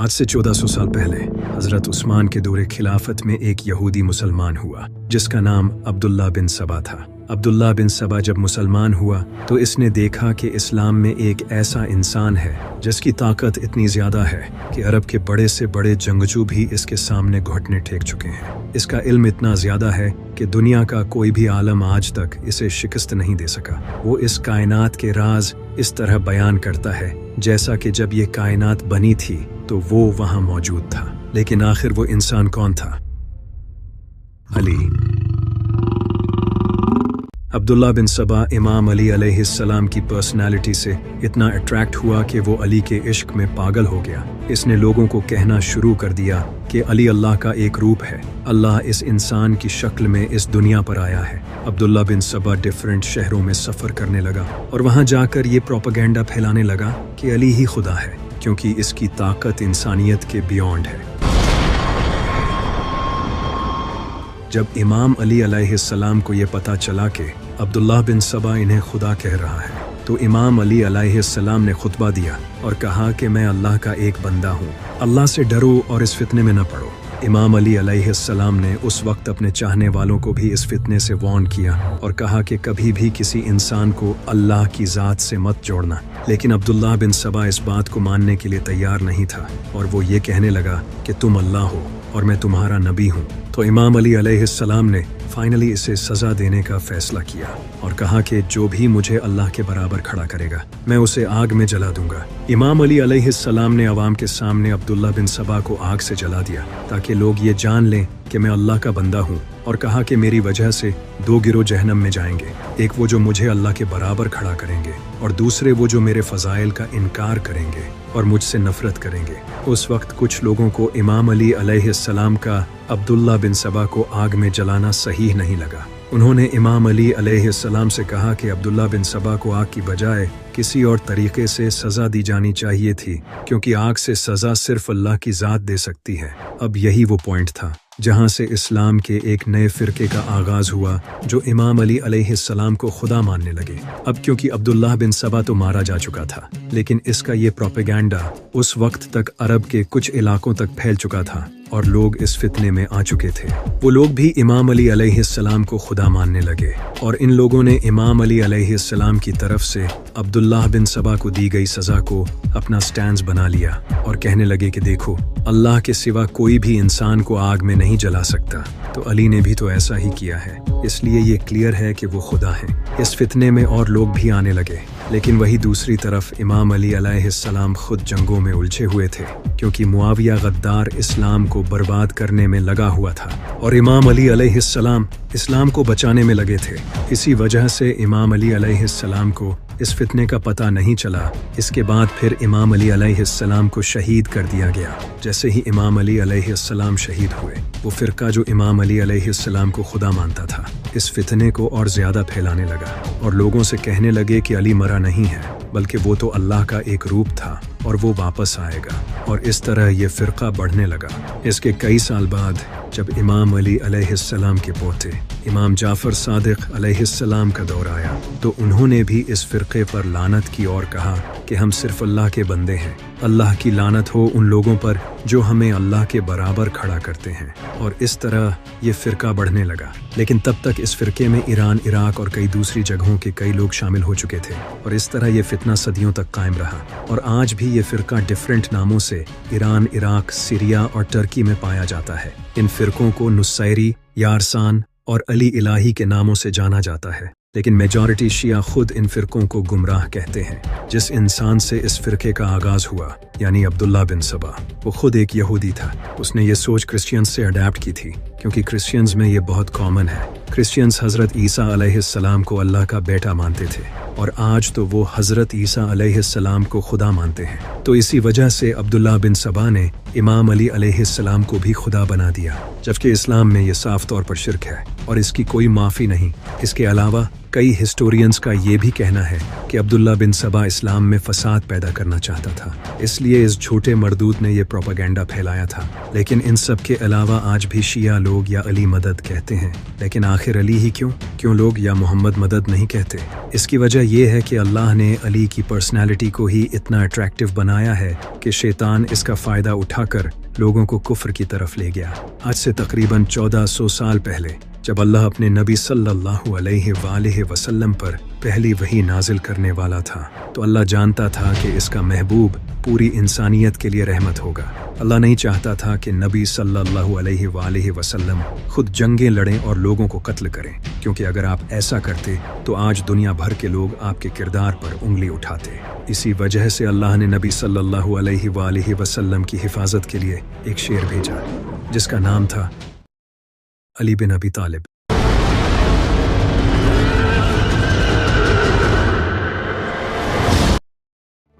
आज से 1400 साल पहले हजरत उस्मान के दौरे खिलाफत में एक यहूदी मुसलमान हुआ जिसका नाम अब्दुल्ला बिन सबा था। अब्दुल्ला बिन सबा जब मुसलमान हुआ तो इसने देखा कि इस्लाम में एक ऐसा इंसान है जिसकी ताकत इतनी ज़्यादा है कि अरब के बड़े से बड़े जंगजू भी इसके सामने घुटने टेक चुके हैं। इसका इल्म इतना ज़्यादा है कि दुनिया का कोई भी आलम आज तक इसे शिकस्त नहीं दे सका। वो इस कायनात के राज इस तरह बयान करता है जैसा कि जब ये कायनात बनी थी तो वो वहाँ मौजूद था। लेकिन आखिर वो इंसान कौन था? अली। अब्दुल्ला बिन सबा इमाम अली अलैहिस्सलाम की पर्सनालिटी से इतना अट्रैक्ट हुआ कि वो अली के इश्क में पागल हो गया। इसने लोगों को कहना शुरू कर दिया कि अली अल्लाह का एक रूप है, अल्लाह इस इंसान की शक्ल में इस दुनिया पर आया है। अब्दुल्ला बिन सबा डिफरेंट शहरों में सफ़र करने लगा और वहाँ जाकर ये प्रोपेगेंडा फैलाने लगा कि अली ही खुदा है, क्योंकि इसकी ताकत इंसानियत के बियॉन्ड है। जब इमाम अली अलैहिस्सलाम को ये पता चला कि अब्दुल्ला बिन सबा इन्हें खुदा कह रहा है तो इमाम अली अलैहिस्सलाम ने खुतबा दिया और कहा कि मैं अल्लाह का एक बंदा हूँ, अल्लाह से डरो और इस फितने में न पड़ो। इमाम अली अलैहिस्सलाम ने उस वक्त अपने चाहने वालों को भी इस फितने से वार्न किया और कहा कि कभी भी किसी इंसान को अल्लाह की ज़ात से मत जोड़ना। लेकिन अब्दुल्ला बिन सबा इस बात को मानने के लिए तैयार नहीं था और वो ये कहने लगा कि तुम अल्लाह हो और मैं तुम्हारा नबी हूँ। तो इमाम अली अलैहिस्सलाम ने फाइनली इसे सज़ा देने का फैसला किया और कहा कि जो भी मुझे अल्लाह के बराबर खड़ा करेगा मैं उसे आग में जला दूंगा। इमाम अली अलैहिस्सलाम ने अवाम के सामने अब्दुल्ला बिन सबा को आग से जला दिया ताकि लोग ये जान लें कि मैं अल्लाह का बंदा हूँ, और कहा कि मेरी वजह से दो गिरोह जहन्नम में जाएंगे, एक वो जो मुझे अल्लाह के बराबर खड़ा करेंगे और दूसरे वो जो मेरे फ़ज़ाइल का इनकार करेंगे और मुझसे नफरत करेंगे। उस वक्त कुछ लोगों को इमाम अली अलैहिस्सलाम का अब्दुल्ला बिन सबा को आग में जलाना सही नहीं लगा। उन्होंने इमाम अली अलैहिस्सलाम से कहा कि अब्दुल्ला बिन सबा को आग की बजाय किसी और तरीके से सज़ा दी जानी चाहिए थी, क्योंकि आग से सज़ा सिर्फ अल्लाह की ज़ात दे सकती है। अब यही वो पॉइंट था जहाँ से इस्लाम के एक नए फ़िरके का आगाज़ हुआ जो इमाम अली अलैहिस्सलाम को खुदा मानने लगे। अब क्योंकि अब्दुल्ला बिन सबा तो मारा जा चुका था, लेकिन इसका ये प्रोपेगेंडा उस वक्त तक अरब के कुछ इलाकों तक फैल चुका था और लोग इस फितने में आ चुके थे। वो लोग भी इमाम अली अलैहिस्सलाम को खुदा मानने लगे और इन लोगों ने इमाम अली अलैहिस्सलाम की तरफ से अब्दुल्ला बिन सबा को दी गई सज़ा को अपना स्टैंड बना लिया और कहने लगे कि देखो, अल्लाह के सिवा कोई भी इंसान को आग में नहीं जला सकता, तो अली ने भी तो ऐसा ही किया है, इसलिए ये क्लियर है कि वो खुदा हैं। इस फितने में और लोग भी आने लगे, लेकिन वही दूसरी तरफ इमाम अली अलैहिस्सलाम खुद जंगों में उलझे हुए थे, क्योंकि मुआविया गद्दार इस्लाम को बर्बाद करने में लगा हुआ था और इमाम अली अलैहिस्सलाम इस्लाम को बचाने में लगे थे। इसी वजह से इमाम अली अलैहिस्सलाम को इस फितने का पता नहीं चला। इसके बाद फिर इमाम अली अलैहिस्सलाम को शहीद कर दिया गया। जैसे ही इमाम अली अलैहिस्सलाम शहीद हुए, वो फ़िरका जो इमाम अली अलैहिस्सलाम को खुदा मानता था इस फितने को और ज़्यादा फैलाने लगा और लोगों से कहने लगे कि अली मरा नहीं है, बल्कि वो तो अल्लाह का एक रूप था और वो वापस आएगा। और इस तरह ये फ़िरका बढ़ने लगा। इसके कई साल बाद जब इमाम अली अलैहिस्सलाम के पोते इमाम जाफ़र सादिक अलैहिस्सलाम का दौर आया तो उन्होंने भी इस फ़िरक़े पर लानत की और कहा कि हम सिर्फ अल्लाह के बंदे हैं। अल्लाह की लानत हो उन लोगों पर जो हमें अल्लाह के बराबर खड़ा करते हैं। और इस तरह ये फ़िरका बढ़ने लगा। लेकिन तब तक इस फ़िरके में ईरान, इराक और कई दूसरी जगहों के कई लोग शामिल हो चुके थे और इस तरह ये फितना सदियों तक कायम रहा। और आज भी ये फ़िरका डिफरेंट नामों से ईरान, इराक, सीरिया और टर्की में पाया जाता है। इन फ़िरकों को नुसैरी, यारसान और अली इलाही के नामों से जाना जाता है, लेकिन मेजॉरिटी शिया खुद इन फ़िरकों को गुमराह कहते हैं। जिस इंसान से इस फ़िरके का आगाज़ हुआ यानी अब्दुल्ला बिन सबा, वो खुद एक यहूदी था। उसने ये सोच क्रिश्चियंस से अडैप्ट की थी, क्योंकि क्रिश्चियंस में ये बहुत कॉमन है। क्रिश्चियंस हज़रत ईसा अलैहिस्सलाम को अल्लाह का बेटा मानते थे और आज तो वो हज़रत ईसा अलैहिस्सलाम को खुदा मानते हैं। तो इसी वजह से अब्दुल्ला बिन सबा ने इमाम अली अलैहिस्सलाम को भी खुदा बना दिया, जबकि इस्लाम में ये साफ तौर पर शिर्क है और इसकी कोई माफ़ी नहीं। इसके अलावा कई हिस्टोरियंस का ये भी कहना है कि अब्दुल्ला बिन सबा इस्लाम में फसाद पैदा करना चाहता था, इसलिए इस झूठे मरदूद ने यह प्रोपेगेंडा फैलाया था। लेकिन इन सब के अलावा आज भी शिया लोग या अली मदद कहते हैं, लेकिन आखिर अली ही क्यों लोग या मोहम्मद मदद नहीं कहते? इसकी वजह यह है कि अल्लाह ने अली की पर्सनैलिटी को ही इतना अट्रैक्टिव बनाया है कि शैतान इसका फ़ायदा उठाकर लोगों को कुफ्र की तरफ ले गया। आज से तकरीबन 1400 साल पहले जब अल्लाह अपने नबी सल्लल्लाहु अलैहि वसल्लम पर पहली वही नाजिल करने वाला था, तो अल्लाह जानता था कि इसका महबूब पूरी इंसानियत के लिए रहमत होगा। अल्लाह नहीं चाहता था कि नबी सल्लल्लाहु अलैहि वसल्लम खुद जंगें लड़ें और लोगों को कत्ल करें, क्योंकि अगर आप ऐसा करते तो आज दुनिया भर के लोग आपके किरदार पर उंगली उठाते। इसी वजह से अल्लाह ने नबी सल्लल्लाहु अलैहि वसल्लम की हिफाजत के लिए एक शेर भेजा, जिसका नाम था अली बिन अबी तालिब।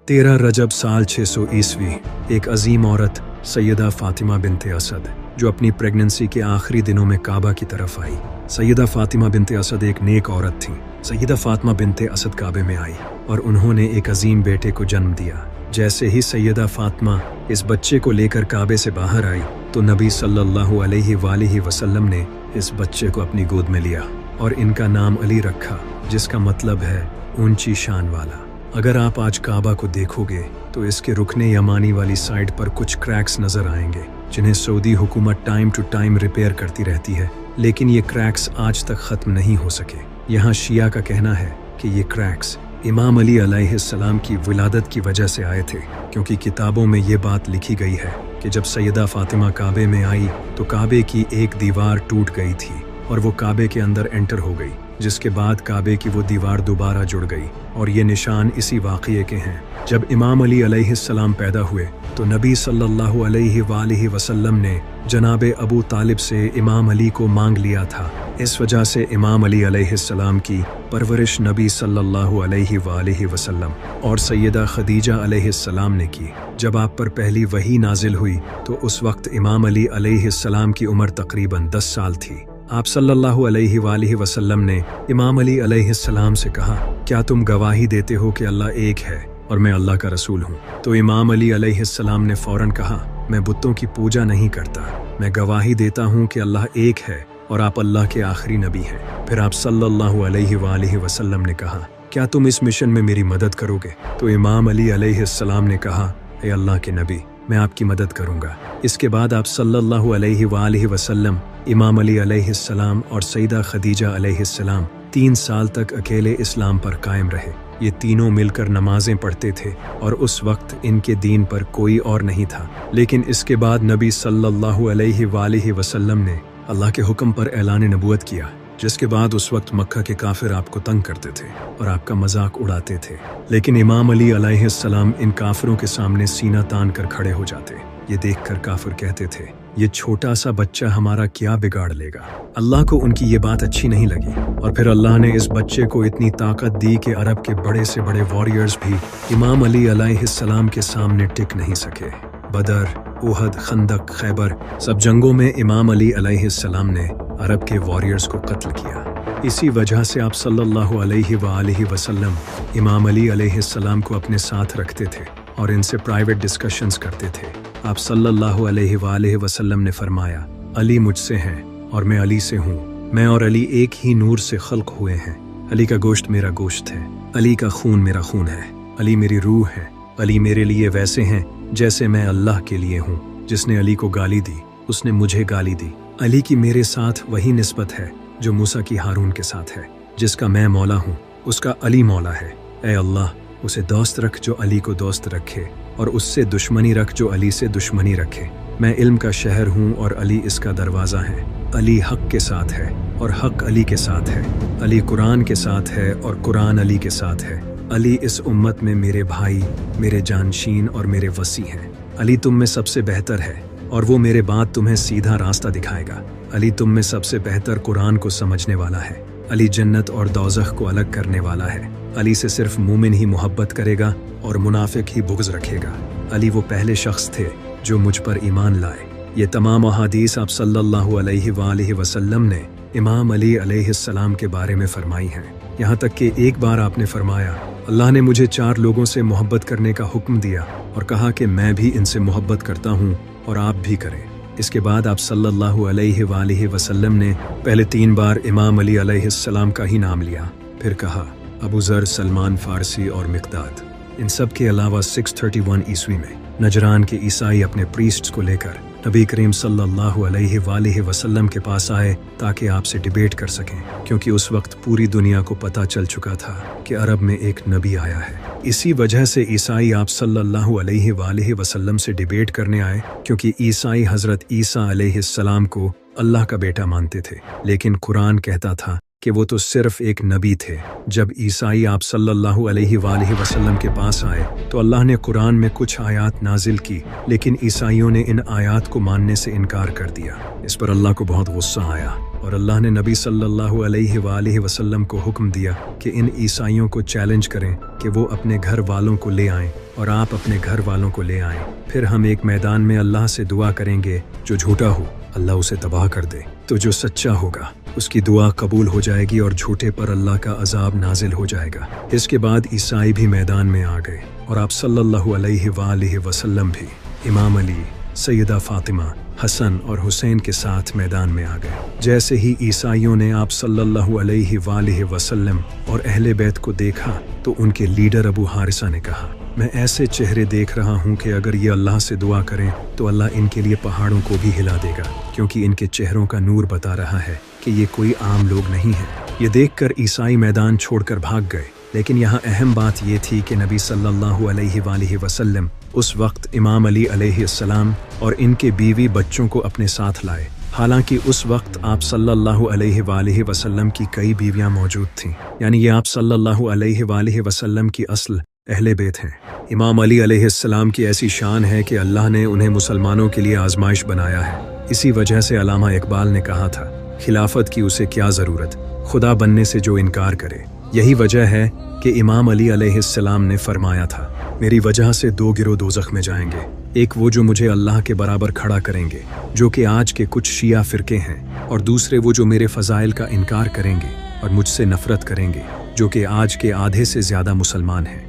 तेरह रजब साल 600 ईस्वी एक अजीम औरत सैयदा फातिमा बिनते असद, जो अपनी प्रेगनेंसी के आखिरी दिनों में काबा की तरफ आई। सैयदा फातिमा बिनते असद एक नेक औरत थी। सैयदा फातिमा बिनते असद काबे में आई और उन्होंने एक अजीम बेटे को जन्म दिया। जैसे ही सैयदा फातिमा इस बच्चे को लेकर काबे से बाहर आई तो नबी सल्लल्लाहु अलैहि वसल्लम ने इस बच्चे को अपनी गोद में लिया और इनका नाम अली रखा, जिसका मतलब है ऊंची शान वाला। अगर आप आज काबा को देखोगे तो इसके रुकने यमानी वाली साइड पर कुछ क्रैक्स नजर आएंगे, जिन्हें सऊदी हुकूमत टाइम टू टाइम रिपेयर करती रहती है, लेकिन ये क्रैक्स आज तक खत्म नहीं हो सके। यहाँ शिया का कहना है कि ये क्रैक्स इमाम अली अलैहिस्सलाम की विलादत की वजह से आए थे, क्योंकि किताबों में ये बात लिखी गई है कि जब सैयदा फातिमा काबे में आई तो काबे की एक दीवार टूट गई थी और वो काबे के अंदर एंटर हो गई, जिसके बाद काबे की वो दीवार दोबारा जुड़ गई। और ये निशान इसी वाक़ये के हैं। जब इमाम अली अलैहिस्सलाम पैदा हुए तो नबी सल्लल्लाहु अलैहि वसल्लम ने जनाबे अबू तालिब से इमाम अली को मांग लिया था। इस वजह से इमाम अली अलैहिस्सलाम की परवरिश नबी सल्लल्लाहु अलैहि वसल्लम और सैयदा खदीजा अलैहिस्सलाम ने की। जब आप पर पहली वही नाजिल हुई तो उस वक्त इमाम अली अलैहिस्सलाम की उम्र तकरीबन 10 साल थी। आप सल्लल्लाहु अलैहि वसल्लम ने इमाम अली अलैहिस्सलाम से कहा, क्या तुम गवाही देते हो कि अल्लाह एक है और मैं अल्लाह का रसूल हूँ? तो इमाम अली अलैहिस्सलाम ने फौरन कहा, मैं बुतों की पूजा नहीं करता, मैं गवाही देता हूँ कि अल्लाह एक है और आप अल्लाह के आखिरी नबी हैं। फिर आप सल्लल्लाहु अलैहि वसल्लम ने कहा, क्या तुम इस मिशन में मेरी मदद करोगे? तो इमाम अली अलैहिस्सलाम ने कहा, ए अल्लाह के नबी, मैं आपकी मदद करूंगा। इसके बाद आप सल्लल्लाहु अलैहि वसल्लम, इमाम अली अलैहिस्सलाम और सैयदा खदीजा अलैहिस्सलाम 3 साल तक अकेले इस्लाम पर कायम रहे। ये तीनों मिलकर नमाजें पढ़ते थे और उस वक्त इनके दीन पर कोई और नहीं था। लेकिन इसके बाद नबी सल्लल्लाहु अलैहि वसल्लम ने अल्लाह के हुक्म पर ऐलान नबूवत किया, जिसके बाद उस वक्त मक्का के काफिर आपको तंग करते थे और आपका मजाक उड़ाते थे। लेकिन इमाम अली अलैहिस्सलाम इन काफिरों के सामने सीना तान कर खड़े हो जाते। ये देखकर काफिर कहते थे, ये छोटा सा बच्चा हमारा क्या बिगाड़ लेगा। अल्लाह को उनकी ये बात अच्छी नहीं लगी और फिर अल्लाह ने इस बच्चे को इतनी ताकत दी कि अरब के बड़े से बड़े वॉरियर्स भी इमाम अली अलैहिस्सलाम के सामने टिक नहीं सके। बदर, उहद, खंदक, खैबर सब जंगों में इमाम अली अलैहिस्सलाम ने अरब के वॉरियर्स को कत्ल किया। इसी वजह से आप सल्लल्लाहु अलैहि वसल्लम इमाम अली अलैहिस्सलाम को अपने साथ रखते थे और इनसे प्राइवेट डिस्कशंस करते थे। आप सल्लल्लाहु अलैहि वसल्लम ने फरमाया, अली मुझसे हैं और मैं अली से हूँ। मैं और अली एक ही नूर से खल्क हुए हैं। अली का गोश्त मेरा गोश्त है, अली का खून मेरा खून है, अली मेरी रूह है। अली मेरे लिए वैसे हैं जैसे मैं अल्लाह के लिए हूँ। जिसने अली को गाली दी उसने मुझे गाली दी। अली की मेरे साथ वही निस्बत है जो मूसा की हारून के साथ है। जिसका मैं मौला हूँ उसका अली मौला है। ऐ अल्लाह, उसे दोस्त रख जो अली को दोस्त रखे और उससे दुश्मनी रख जो अली से दुश्मनी रखे। मैं इल्म का शहर हूँ और अली इसका दरवाज़ा है। अली हक के साथ है और हक अली के साथ है। अली कुरान के साथ है और कुरान अली के साथ है। अली इस उम्मत में मेरे भाई, मेरे जानशीन और मेरे वसी हैं। अली तुम में सबसे बेहतर है और वो मेरे बाद तुम्हें सीधा रास्ता दिखाएगा। अली तुम में सबसे बेहतर कुरान को समझने वाला है। अली जन्नत और दोज़ख को अलग करने वाला है। अली से सिर्फ मोमिन ही मोहब्बत करेगा और मुनाफिक ही बुग़्ज़ रखेगा। अली वो पहले शख्स थे जो मुझ पर ईमान लाए। ये तमाम अहादीस आप सल्लल्लाहु अलैहि वसल्लम ने इमाम अली अलैहिस्सलाम के बारे में फरमाई हैं। यहाँ तक कि एक बार आपने फरमाया, अल्लाह ने मुझे 4 लोगों से मोहब्बत करने का हुक्म दिया और कहा कि मैं भी इनसे मोहब्बत करता हूँ और आप भी करें। اس کے بعد آپ सल्लल्लाहु अलैहि वसल्लम ने पहले 3 बार इमाम अली अलैहिस्सलाम का ही नाम लिया, फिर कहा अबू ज़र, सलमान फारसी और मिक़दाद। इन सब के अलावा 631 ईस्वी में नजरान के ईसाई अपने प्रीस्ट्स को लेकर नबी करीम सल्लल्लाहु अलैहि वसल्लम के पास आए ताकि आपसे डिबेट कर सकें, क्योंकि उस वक्त पूरी दुनिया को पता चल चुका था कि अरब में एक नबी आया है। इसी वजह से ईसाई आप सल्लल्लाहु अलैहि वसल्लम से डिबेट करने आए, क्योंकि ईसाई हजरत ईसा अलैहिस्सलाम को अल्लाह का बेटा मानते थे, लेकिन कुरान कहता था कि वो तो सिर्फ एक नबी थे। जब ईसाई आप सल्लल्लाहु अलैहि वसल्लम के पास आए तो अल्लाह ने कुरान में कुछ आयात नाजिल की, लेकिन ईसाइयों ने इन आयात को मानने से इनकार कर दिया। इस पर अल्लाह को बहुत गुस्सा आया और अल्लाह ने नबी सल्लल्लाहु अलैहि वसल्लम को हुक्म दिया कि इन ईसाइयों को चैलेंज करें कि वो अपने घर वालों को ले आएं और आप अपने घर वालों को ले आएं। फिर हम एक मैदान में अल्लाह से दुआ करेंगे, जो झूठा हो अल्लाह उसे तबाह कर दे, तो जो सच्चा होगा उसकी दुआ कबूल हो जाएगी और झूठे पर अल्लाह का अजाब नाजिल हो जाएगा। इसके बाद ईसाई भी मैदान में आ गए और आप सल्लल्लाहु अलैहि वसल्लम भी इमाम अली, सैयदा फातिमा, हसन और हुसैन के साथ मैदान में आ गए। जैसे ही ईसाइयों ने आप सल्लल्लाहु अलैहि वसल्लम और अहले बैत को देखा तो उनके लीडर अबू हारिसा ने कहा, मैं ऐसे चेहरे देख रहा हूँ कि अगर ये अल्लाह से दुआ करें तो अल्लाह इनके लिए पहाड़ों को भी हिला देगा, क्योंकि इनके चेहरों का नूर बता रहा है कि ये कोई आम लोग नहीं है। ये देखकर ईसाई मैदान छोड़कर भाग गए, लेकिन यहाँ अहम बात ये थी कि नबी सल्लल्लाहु अलैहि वसल्लम उस वक्त इमाम अली अलैहिस्सलाम और इनके बीवी बच्चों को अपने साथ लाए। हालांकि उस वक्त आप सल्लल्लाहु अलैहि वसल्लम की कई बीवियां मौजूद थीं, यानी ये आप सल्लल्लाहु अलैहि वसल्लम की असल अहले बैत हैं। इमाम अली अलैहिस्सलाम की ऐसी शान है कि अल्लाह ने उन्हें मुसलमानों के लिए आजमाइश बनाया है। इसी वजह से अल्लामा इकबाल ने कहा था, खिलाफत की उसे क्या ज़रूरत, खुदा बनने से जो इनकार करे। यही वजह है कि इमाम अली अलैहिस्सलाम ने फरमाया था, मेरी वजह से 2 गिरोह दोज़ख में जाएंगे, एक वो जो मुझे अल्लाह के बराबर खड़ा करेंगे, जो कि आज के कुछ शिया फ़िरके हैं, और दूसरे वो जो मेरे फ़ज़ाइल का इनकार करेंगे और मुझसे नफ़रत करेंगे, जो कि आज के आधे से ज़्यादा मुसलमान हैं।